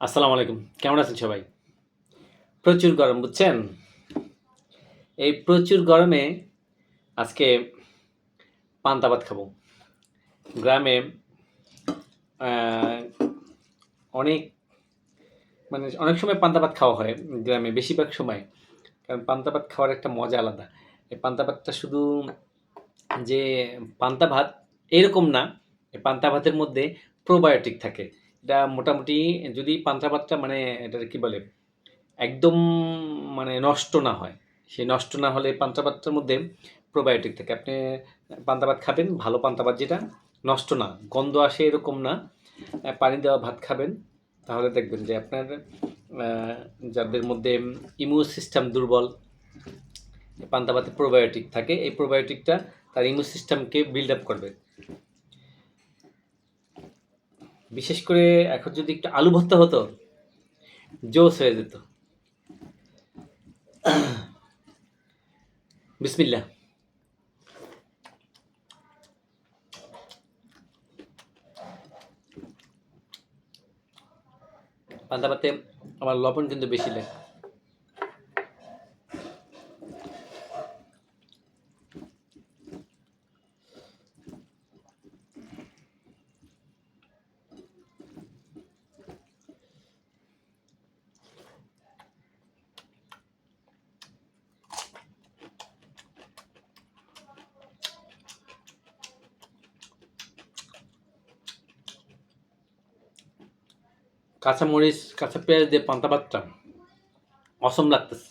আসসালামু আলাইকুম। কেমন আছেন সবাই? প্রচুর গরম বুঝছেন? এই প্রচুর গরমে আজকে পান্তা ভাত খাবো। গ্রামে আ অনেক অনেক সময় পান্তা ভাত খাওয়া হয় গ্রামে বেশিরভাগ সময়। কারণ পান্তা ভাত খাওয়ার একটা মজা আলাদা। এই পান্তা ভাতটা শুধু যে পান্তা ভাত এরকম না। এই পান্তা ভাতের মধ্যে প্রোবায়োটিক থাকে। এটা মোটামুটি যদি পান্তা ভাতটা এটাকে কি বলে? একদম নষ্ট না হয়। সেই নষ্ট না হলে পান্তা ভাতটার মধ্যে প্রোবায়োটিক থাকে। আপনি পান্তা ভাত খাবেন, ভালো পান্তা ভাত যেটা, নষ্ট না, গন্ধ আসে এরকম না। পানি দেওয়া ভাত খাবেন, তাহলে দেখবেন যে আপনার আ যাদের মধ্যে ইমিউন সিস্টেম দুর্বল, পান্তা ভাতে প্রোবায়োটিক থাকে। এই প্রোবায়োটিকটা তার ইমিউন সিস্টেমকে বিল্ড আপ করবে। বিশেষ করে এখন যদি একটু আলু ভর্তা হতো, জোস হয়ে যেত। বিসমিল্লাহ। পান্তা ভাতে আমার লবণ কিন্তু বেশি লাগে। কাঁচা মরিচ, কাঁচা পেঁয়াজ দিয়ে পান্তা ভাতটা অসম লাগতেছে।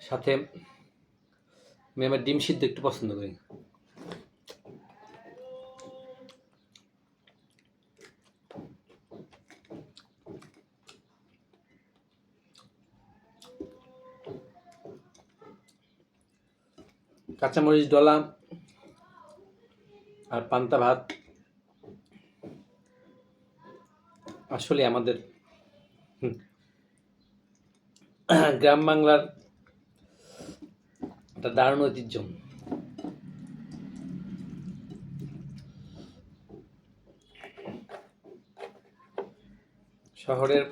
সাথে আমি আমার ডিম সিদ্ধ একটু পছন্দ করি। কাঁচামরিচ ডলা আর পান্তা ভাত আসলে আমাদের গ্রাম বাংলার একটা দারুণ ঐতিহ্য। শহরের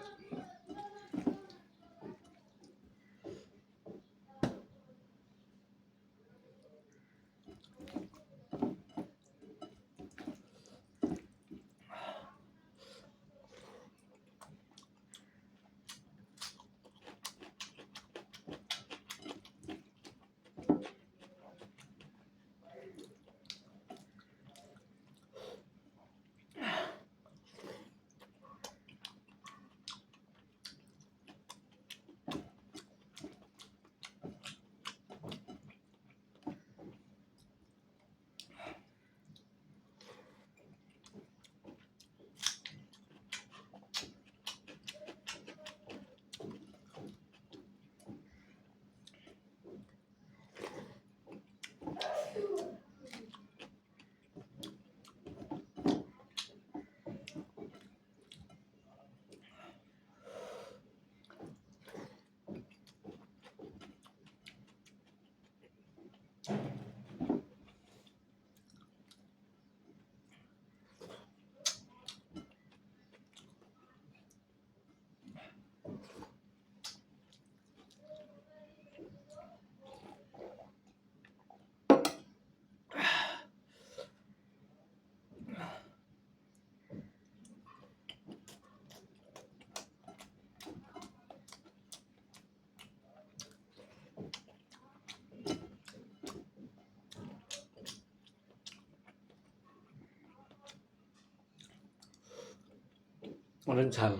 অনেক ঝাল।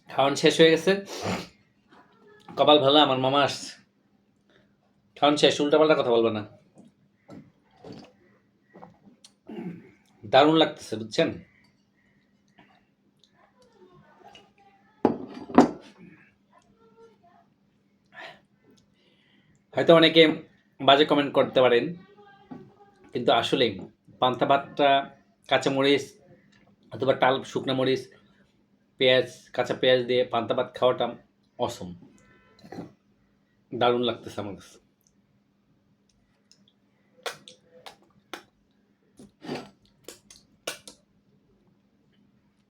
খাওয়ান শেষ হয়ে গেছে, কপাল ভালো আমার মামা আসছে। খাওয়ান শেষ, উল্টাপাল্টা কথা বলবে না। দারুণ লাগতেছে, বুঝছেন? হয়তো অনেকে বাজে কমেন্ট করতে পারেন, কিন্তু আসলেই পান্তা ভাতটা কাঁচামরিচ অথবা শুকনো মরিচ, পেঁয়াজ, কাঁচা পেঁয়াজ দিয়ে পান্তা ভাত খাওয়াটা অসম। দারুণ লাগতেছে আমার কাছে।